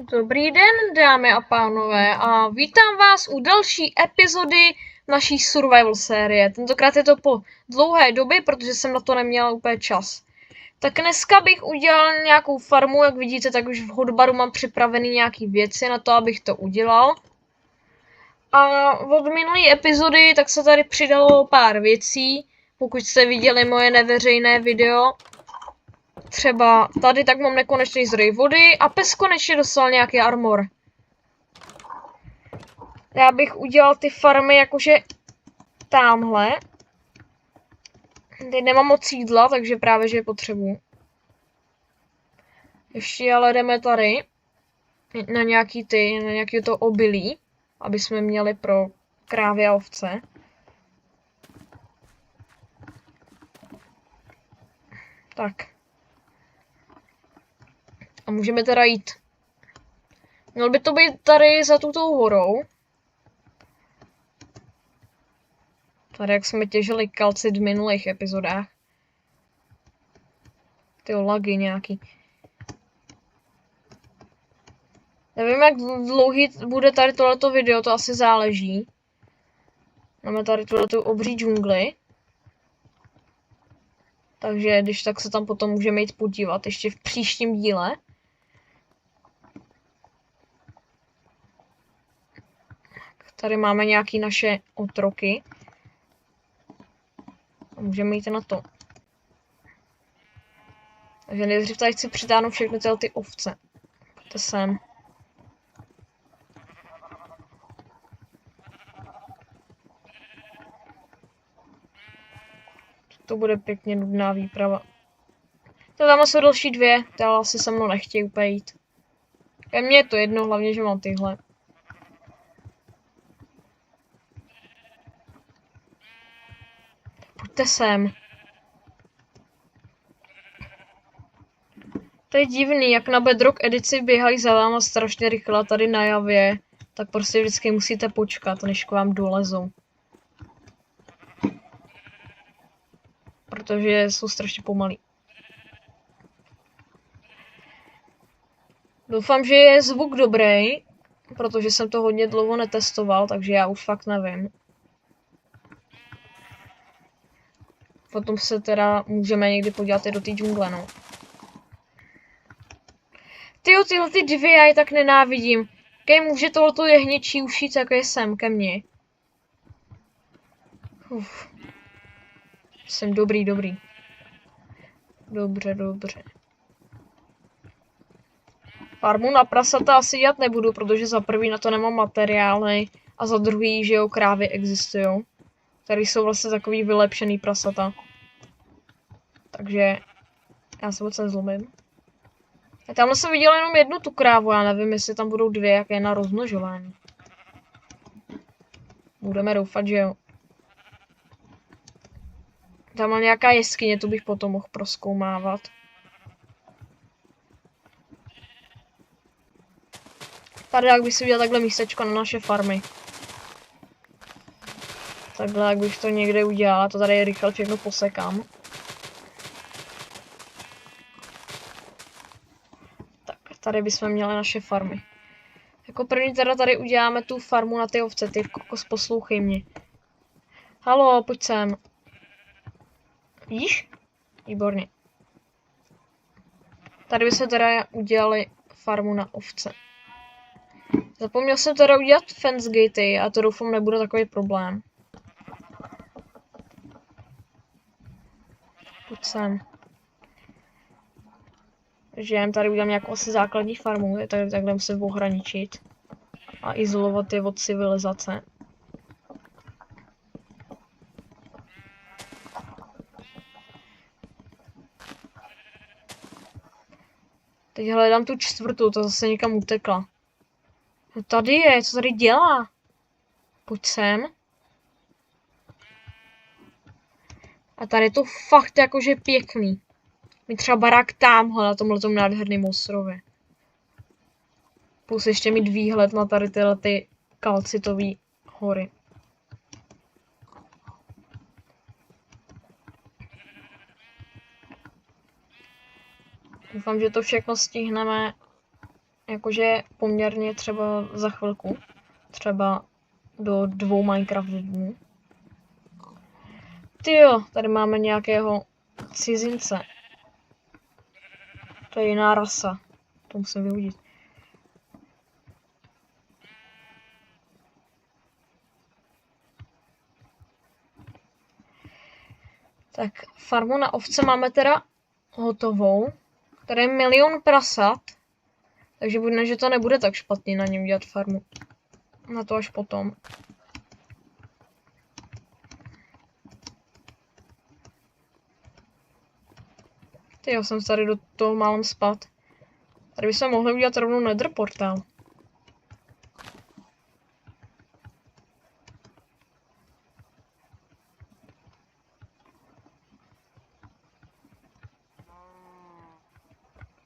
Dobrý den, dámy a pánové, a vítám vás u další epizody naší survival série. Tentokrát je to po dlouhé době, protože jsem na to neměla úplně čas. Tak dneska bych udělal nějakou farmu, jak vidíte, tak už v hotbaru mám připravený nějaký věci na to, abych to udělal. A od minulé epizody tak se tady přidalo pár věcí, pokud jste viděli moje neveřejné video. Třeba tady tak mám nekonečný zdroj vody a pes konečně dostal nějaký armor. Já bych udělal ty farmy jakože tamhle. Teď nemám moc jídla, takže právě že je potřebuji. Ještě ale jdeme tady na nějaký to obilí, aby jsme měli pro krávy a ovce. Tak. A můžeme teda jít. Měl by to být tady za tuto horou. Tady jak jsme těžili kalcit v minulých epizodách. Ty lagy nějaký. Nevím, jak dlouhý bude tady tohleto video, to asi záleží. Máme tady tuhletu obří džungli. Takže když tak se tam potom můžeme jít podívat ještě v příštím díle. Tady máme nějaký naše otroky. A můžeme jít na to. Takže nejdřív tady chci přitáhnout všechny ty ovce. Pojďte sem. To bude pěkně nudná výprava. To tam jsou další dvě, ty ale asi se mnou nechtějí úplně jít. Ke mně je to jedno, hlavně, že mám tyhle. Pojďte sem. To je divný, jak na Bedrock edici běhají za váma strašně rychle tady na javě. Tak prostě vždycky musíte počkat, než k vám dolezou. Protože jsou strašně pomalí. Doufám, že je zvuk dobrý, protože jsem to hodně dlouho netestoval, takže já už fakt nevím. Potom se teda můžeme někdy podívat i do té džungle, no. Tyjo, tyhle ty dvě já je tak nenávidím. Kej může tohleto jehněčí ušít, jako je sem ke mně. Jsem dobrý. Dobře. Farmu na prasata asi dělat nebudu, protože za prvý na to nemám materiály a za druhý, že jo, krávy existují. Tady jsou vlastně takový vylepšený prasata. Takže já se moc nezlomím. A tamhle jsem viděla jenom jednu tu krávu, já nevím, jestli tam budou dvě, jak je na rozmnožování. Budeme doufat, že jo. Tam má nějaká jeskyně, tu bych potom mohl prozkoumávat. Tady jak bych si udělal takhle místečko na naše farmy. Takhle, jak bych to někde udělala, to tady rychle všechno posekám. Tak, tady bychom měli naše farmy. Jako první teda tady uděláme tu farmu na ty ovce, ty kokos, poslouchej mě. Halo, pojď sem. Víš? Výborně. Tady bychom teda udělali farmu na ovce. Zapomněl jsem teda udělat fence gatey a to doufám nebude takový problém. Pojď sem. Takže já jim tady udělám nějakou asi základní farmu, takhle musím ohraničit. A izolovat je od civilizace. Teď hledám tu čtvrtou, to zase někam utekla. No tady je, co tady dělá? Pojď sem. A tady je to fakt jakože pěkný. Mi třeba barák tamhle na tomhletom nádherném ostrově. Plus ještě mít výhled na tady tyhle ty kalcitové hory. Doufám, že to všechno stihneme Jakože poměrně třeba za chvilku. Třeba do 2 Minecraft dnů. Tyjo, tady máme nějakého cizince. To je jiná rasa. To musím vyhodit. Tak, farmu na ovce máme teda hotovou. Tady je 1 000 000 prasat. Takže bude, že to nebude tak špatný na něm dělat farmu. Na to až potom. Ty já jsem tady do toho málem spát. Tady bychom mohli udělat rovnou nether portál.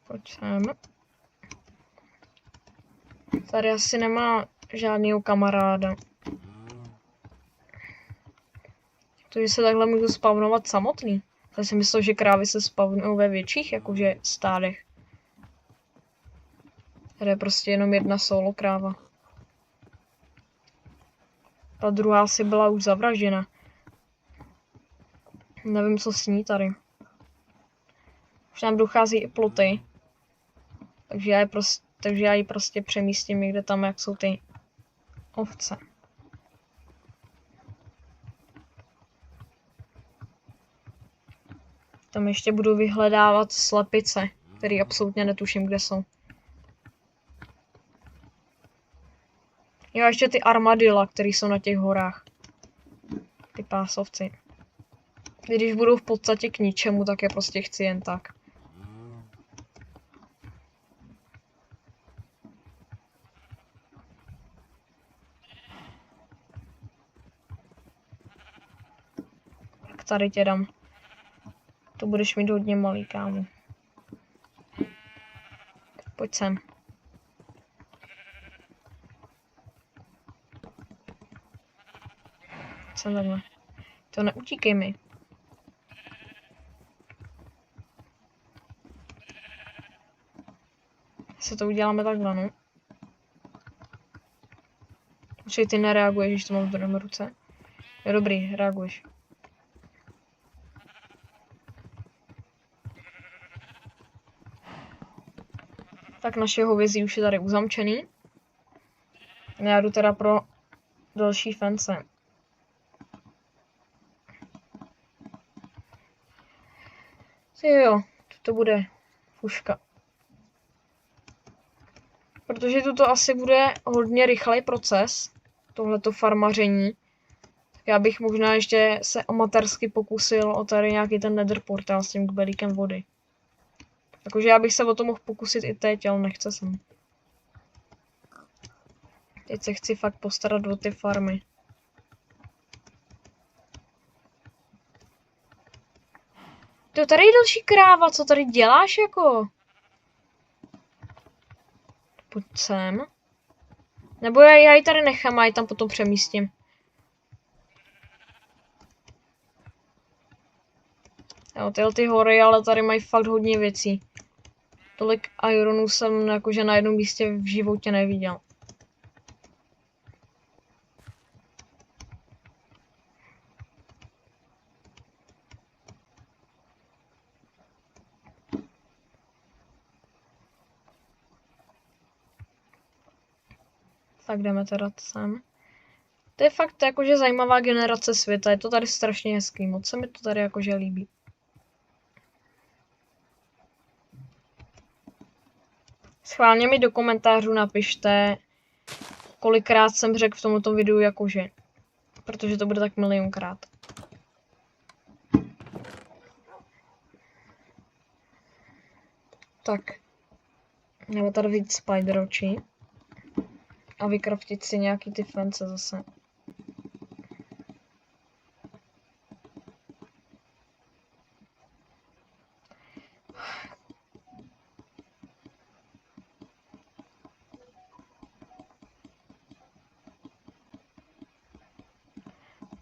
Pojď sem. Tady asi nemá žádnýho kamaráda. Takže se takhle můžu spawnovat samotný. Já jsem myslel, že krávy se spawnují ve větších jakože stádech. Tady je prostě jenom jedna solo kráva. Ta druhá asi byla už zavražděna. Nevím, co s ní tady. Už nám dochází i ploty. Takže já ji prostě přemístím někde tam, jak jsou ty ovce. Tam ještě budu vyhledávat slepice, které absolutně netuším, kde jsou. Jo, ještě ty armadilla, které jsou na těch horách. Ty pásovci. Když budou v podstatě k ničemu, tak je prostě chci jen tak. Tak tady tě dám. To budeš mít hodně malý, kámo. Pojď sem. Sem takhle. To neutíkej mi. Se to uděláme takhle, no. Určitě ty nereaguješ, když to mám v druhé ruce. Jo, dobrý, reaguješ. Tak naše hovězí už je tady uzamčený. Já jdu teda pro další fence. Jo, to bude fuška. Protože to asi bude hodně rychlej proces, tohleto farmaření. Tak já bych možná ještě se amatérsky pokusil o tady nějaký ten nether portál s tím kbelíkem vody. Jakože já bych se o to mohl pokusit i teď, ale nechce jsem. Teď se chci fakt postarat o ty farmy. To tady je další kráva, co tady děláš jako? Pojď sem. Nebo já ji tady nechám a ji tam potom přemístím. Jo, tyhle ty hory, ale tady mají fakt hodně věcí. Tolik ironů jsem jakože na jednom místě v životě neviděl. Tak jdeme teda sem. To je fakt jakože zajímavá generace světa, je to tady strašně hezký, moc se mi to tady jakože líbí. Schválně mi do komentářů napište, kolikrát jsem řekl v tomto videu jakože, protože to bude tak milionkrát. Tak, nebo tady vidět spider oči a vykraftit si nějaký ty fence zase.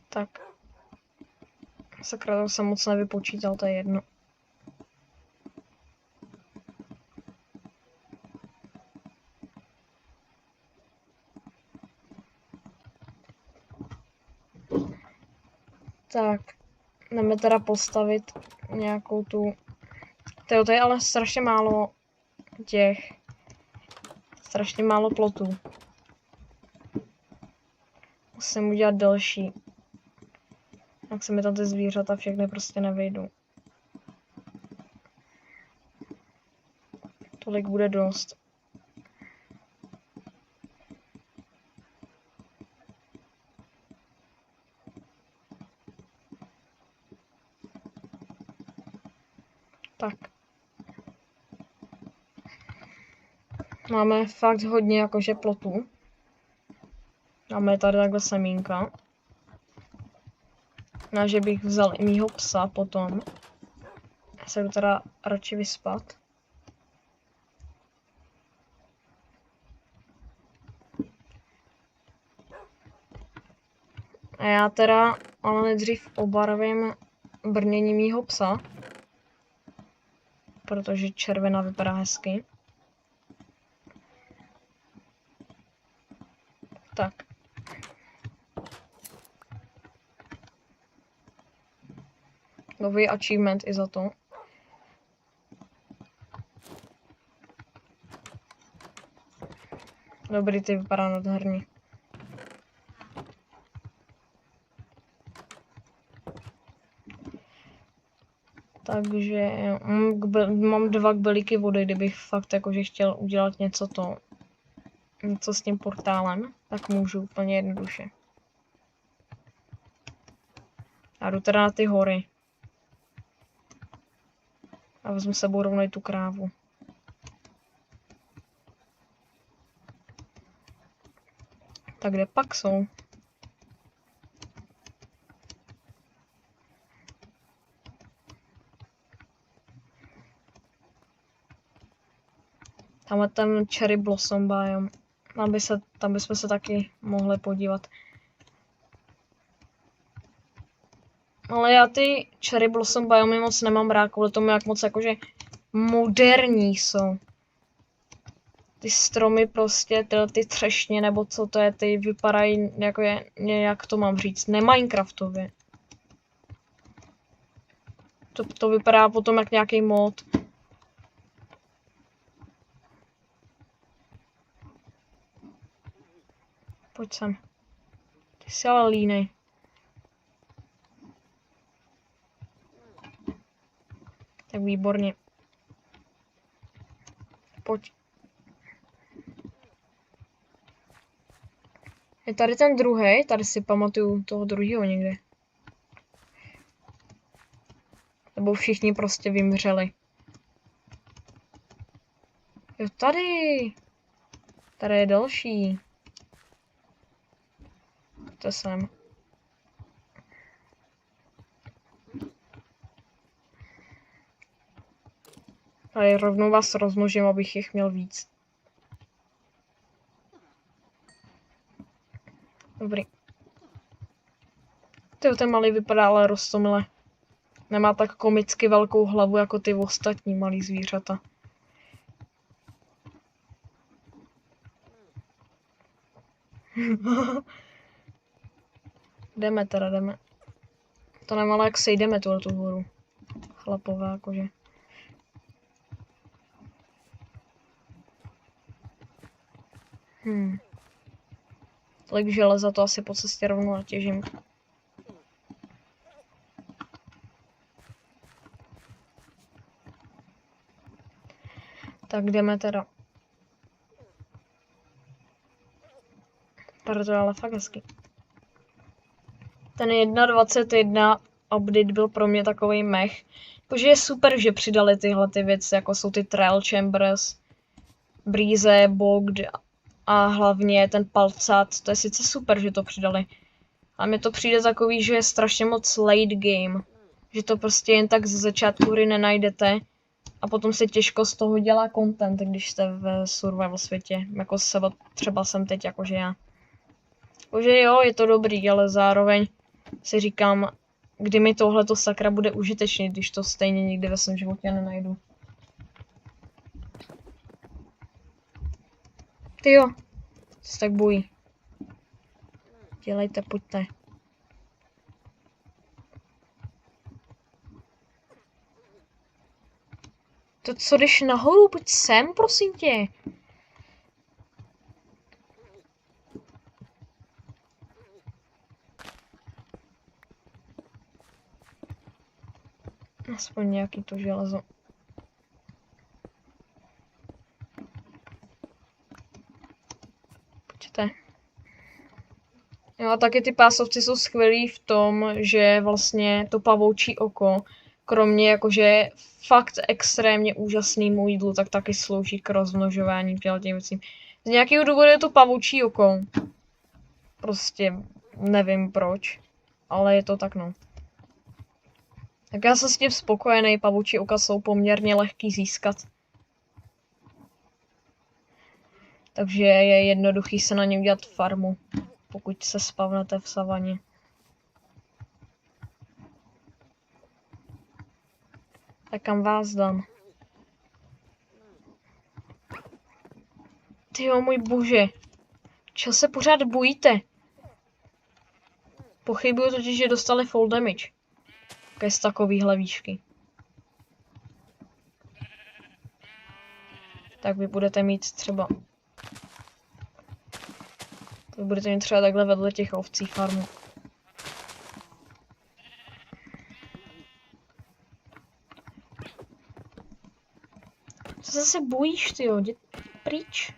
Tak. Sakra, to jsem moc nevypočítal, to je jedno. Tak, jdeme teda postavit nějakou tu... To je ale strašně málo těch... Strašně málo plotů. Musím udělat další. Jak se mi tam ty zvířata všechny prostě nevejdou. Tolik bude dost. Tak. Máme fakt hodně jakože plotů. Máme tady takhle semínka. No, že bych vzal i mýho psa potom. Já se jdu teda radši vyspat. A já teda ale nejdřív obarvím brnění mýho psa. Protože červená vypadá hezky. Tak. Nový achievement i za to. Dobrý, ty vypadá nádherně. Takže mám 2 kbelíky vody, kdybych fakt jakože chtěl udělat něco s tím portálem, tak můžu úplně jednoduše. Já jdu teda na ty hory. A vezmu sebou rovnou i tu krávu. Tak kde pak jsou? Tamhle ten Cherry Blossom Biome. Tam bychom se taky mohli podívat. Ale já ty Cherry Blossom Biome moc nemám rád, kvůli tomu, jak moc jakože moderní jsou. Ty stromy prostě, ty třešně, nebo co to je, ty vypadají jako jak to mám říct, ne-Minecraftově. To vypadá potom jak nějaký mod. Pojď sem. Ty jsi ale línej. Tak výborně. Pojď. Je tady ten druhý, tady si pamatuju toho druhého někde. Nebo všichni prostě vymřeli. Jo, tady. Tady je další. To jsem. Tady rovnou vás rozmnožím, abych jich měl víc. Dobrý. Tyjo, ten malý vypadá ale roztomile. Nemá tak komicky velkou hlavu jako ty ostatní malý zvířata. Jdeme. To nevím, ale jak sejdeme tu horu. Chlapové jakože. Tolik železa to asi po cestě rovnou natěžím. Tak jdeme teda. Tady to je ale fakt hezky. Ten 1.21 update byl pro mě takový mech. Jakože je super, že přidali tyhle ty věci, jako jsou ty Trial Chambers, Breeze, Bogged a hlavně ten palcat. To je sice super, že to přidali. A mně to přijde takový, že je strašně moc late game. Že to prostě jen tak ze začátku hry nenajdete. A potom se těžko z toho dělá content, když jste v survival světě. Jako třeba jsem teď, jakože já. Jakože jo, je to dobrý, ale zároveň si říkám, kdy mi tohleto sakra bude užitečný, když to stejně nikdy ve svém životě nenajdu. Ty jo, se tak bojí. Dělejte, pojďte. To co jdeš nahoru, pojď sem, prosím tě. Aspoň nějaký to železo. Počkejte. Jo, a taky ty pásovci jsou skvělí v tom, že vlastně to pavoučí oko, kromě jakože fakt extrémně úžasnému jídlu, tak taky slouží k rozmnožování těch věcí. Z nějakého důvodu je to pavoučí oko. Prostě nevím proč, ale je to tak no. Tak já jsem s tím spokojený, pavoučí oka jsou poměrně lehký získat. Takže je jednoduchý se na ně udělat farmu, pokud se spavnete v savaně. Tak kam vás dám? Tyjo, můj bože. Čeho se pořád bojíte? Pochybuju totiž, že dostali full damage. Z takovýhle výšky. Tak vy budete mít třeba... Vy budete mít třeba takhle vedle těch ovcí farmu. Co se zase bojíš, tyjo? Jdi pryč.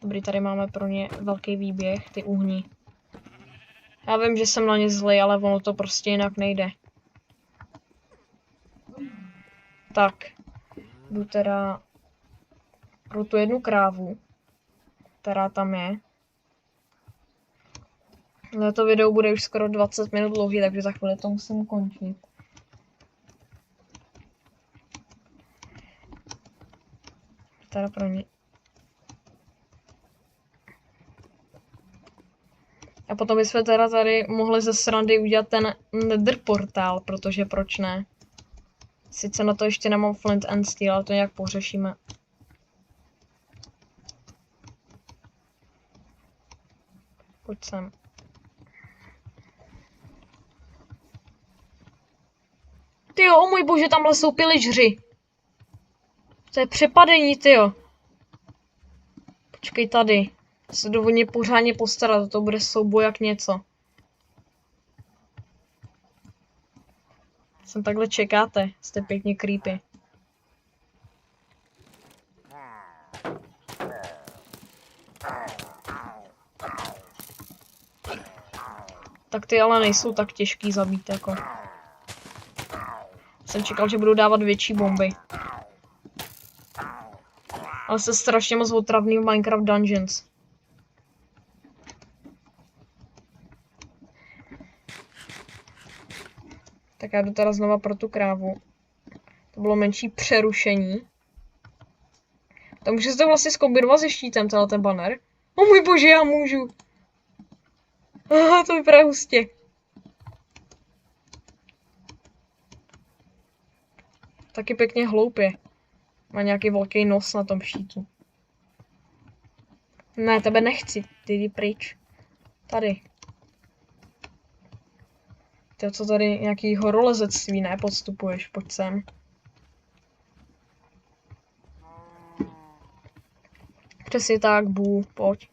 Dobrý, tady máme pro ně velký výběh, ty uhni. Já vím, že jsem na ně zlej, ale ono to prostě jinak nejde. Tak. Jdu teda pro tu jednu krávu, která tam je. Ale to video bude už skoro 20 minut dlouhý, takže za chvíli to musím ukončit. Teda pro ně. A potom bychom teda tady mohli ze srandy udělat ten Nether portál, protože proč ne? Sice na to ještě nemám Flint and Steel, ale to nějak pořešíme. Pojď sem. Tyjo, o můj bože, tamhle jsou pillageři. To je přepadení, tyjo. Počkej tady. Se dovolně pořádně postarat, to bude souboj jak něco. Sem takhle čekáte, jste pěkně creepy. Tak ty ale nejsou tak těžký zabít, jako. Jsem čekal, že budu dávat větší bomby. Ale se strašně moc otravný v Minecraft Dungeons. Tak já jdu teda znova pro tu krávu. To bylo menší přerušení. To může se to vlastně zkombinovat se štítem, tenhle ten banner. O můj bože, já můžu. Aha, to vypadá hustě. Taky pěkně hloupě. Má nějaký velký nos na tom štítu. Ne, tebe nechci, ty jdi pryč. Tady. To co tady nějaký horolezectví, ne? Podstupuješ, pojď sem. Přesně tak, bů, pojď.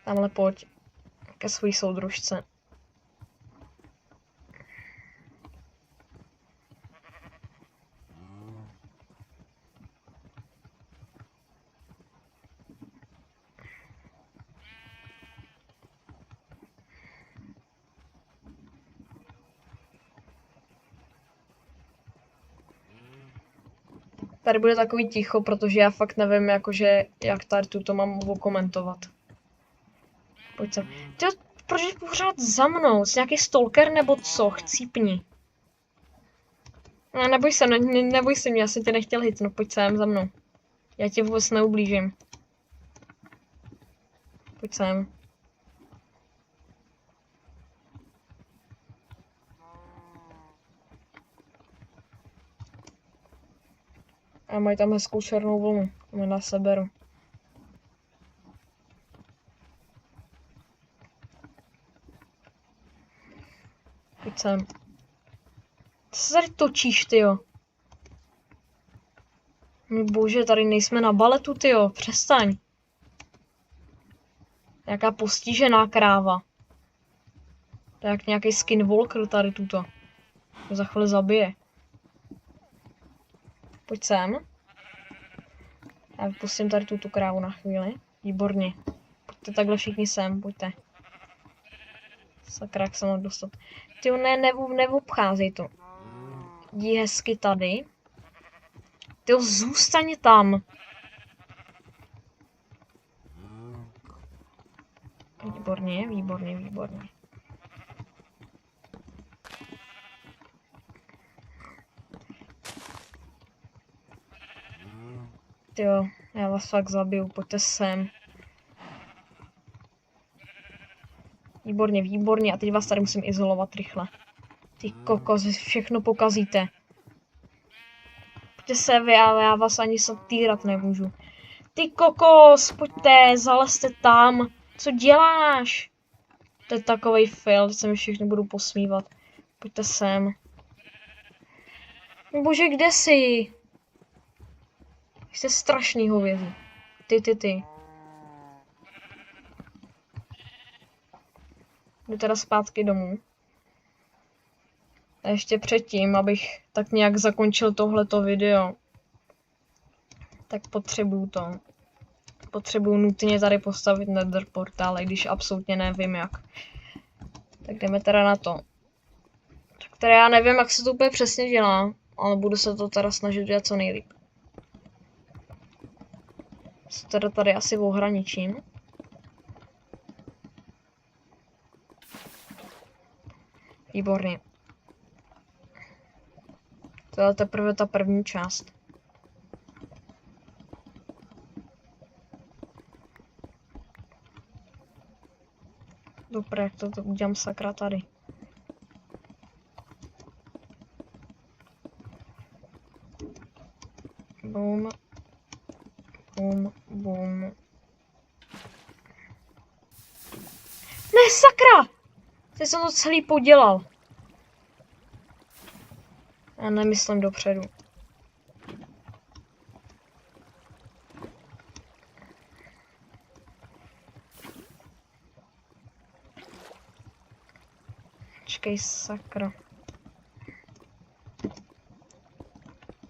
Tamhle pojď. Ke své soudružce. Tady bude takový ticho, protože já fakt nevím, jakože, jak tady tuto mám okomentovat. Pojď sem. Ty, proč jsi pořád za mnou? Jsi nějaký stalker nebo co? Chcípni. No, neboj se, neboj se mě, já jsem tě nechtěl hitnout, pojď sem za mnou. Já tě vůbec neublížím. Pojď sem. A mají tam hezkou černou vlnu. To na seberu. Pojď sem. Co se tady točíš, tyjo? Můj bože, tady nejsme na baletu, tyjo. Přestaň. Nějaká postižená kráva. To je jak nějaký skinwalker tady tuto. To za chvíli zabije. Pojď sem. Já vypustím tady tuto krávu na chvíli. Výborně. Pojďte takhle všichni sem, pojďte. Sakra, jak se mám dostat. Tyjo, neobcházej to. Jdi hezky tady. Tyjo, zůstaň tam. Výborně, výborně, výborně. Tyjo, já vás fakt zabiju, pojďte sem. Výborně, výborně. A teď vás tady musím izolovat rychle. Ty kokos, vy všechno pokazíte. Pojďte se vy, ale já vás ani satýrat nemůžu. Ty kokos, pojďte, zalezte tam. Co děláš? To je takovej fail, teď se mi všichni budou posmívat. Pojďte sem. Bože, kde jsi? Jste strašný hovězí. Ty. Jdu teda zpátky domů. A ještě předtím, abych tak nějak zakončil tohleto video, tak potřebuju nutně tady postavit nether portál, i když absolutně nevím jak. Tak jdeme teda na to. Tak teda já nevím, jak se to úplně přesně dělá, ale budu se to teda snažit dělat co nejlíp. Se teda tady asi ohraničím. Výborně. To je teprve ta první část. Dobré, jak to udělám sakra tady. Boom. Boom, boom. Ne, sakra! Teď jsem to celý podělal. Já nemyslím dopředu. Počkej, sakra.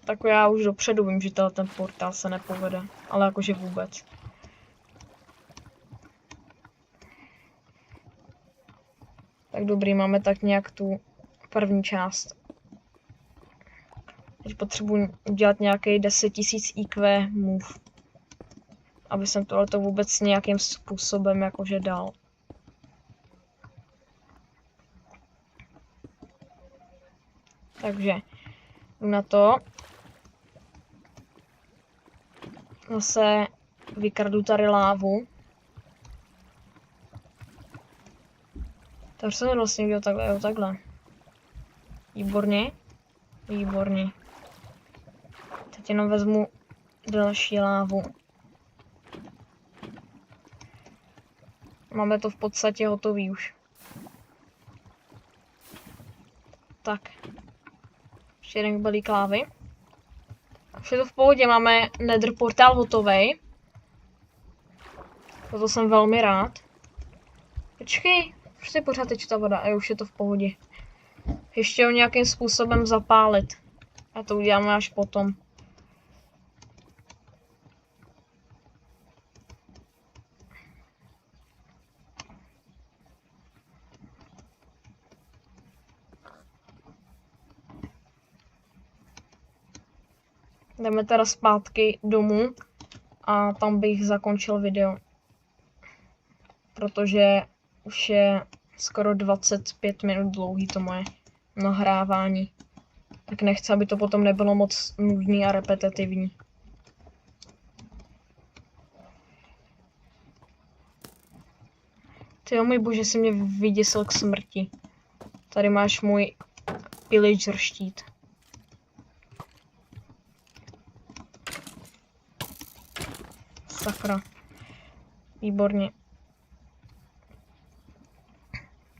Tak já už dopředu vím, že ten portál se nepovede. Ale jakože vůbec. Tak dobrý, máme tak nějak tu první část. Teď potřebuji udělat nějaký 10 000 IQ move. Aby jsem tohleto vůbec nějakým způsobem jakože dal. Takže jdu na to. Zase vykradu tady lávu. Takže jsem to vlastně udělal takhle, jo, takhle. Výborně. Výborně. Teď jenom vezmu další lávu. Máme to v podstatě hotový už. Tak. Ještě jeden balík lávy. Už je to v pohodě, máme nether portál hotovej. Proto jsem velmi rád. Počkej, už si pořád teče ta voda a už je to v pohodě. Ještě ho nějakým způsobem zapálit. A to uděláme až potom. Jdeme teda zpátky domů a tam bych zakončil video. Protože už je skoro 25 minut dlouhý to moje nahrávání. Tak nechci, aby to potom nebylo moc nudný a repetitivní. Tyjo, můj bože, si mě vyděsil k smrti. Tady máš můj pillager štít. Sakra. Výborně.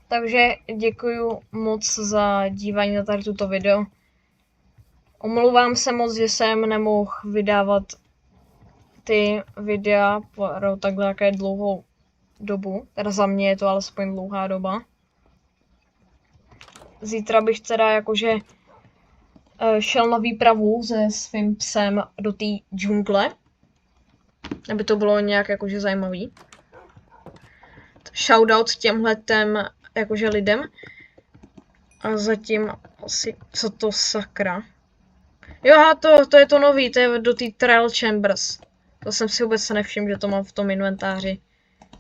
Takže děkuju moc za dívání na tady tuto video. Omlouvám se moc, že jsem nemohl vydávat ty videa pro takhle jaké dlouhou dobu. Teda za mě je to alespoň dlouhá doba. Zítra bych teda jakože šel na výpravu se svým psem do té džungle. Aby to bylo nějak jakože zajímavý. Shoutout těmhletem jakože lidem. A zatím asi, co to sakra. Jo, a to je to nový, to je do té Trial Chambers. To jsem si vůbec nevšiml, že to mám v tom inventáři.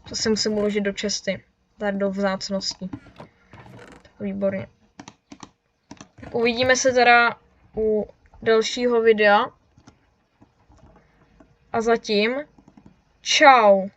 To si musím uložit do česty. Tady do vzácností. Výborně. Uvidíme se teda u dalšího videa. A zatím čau.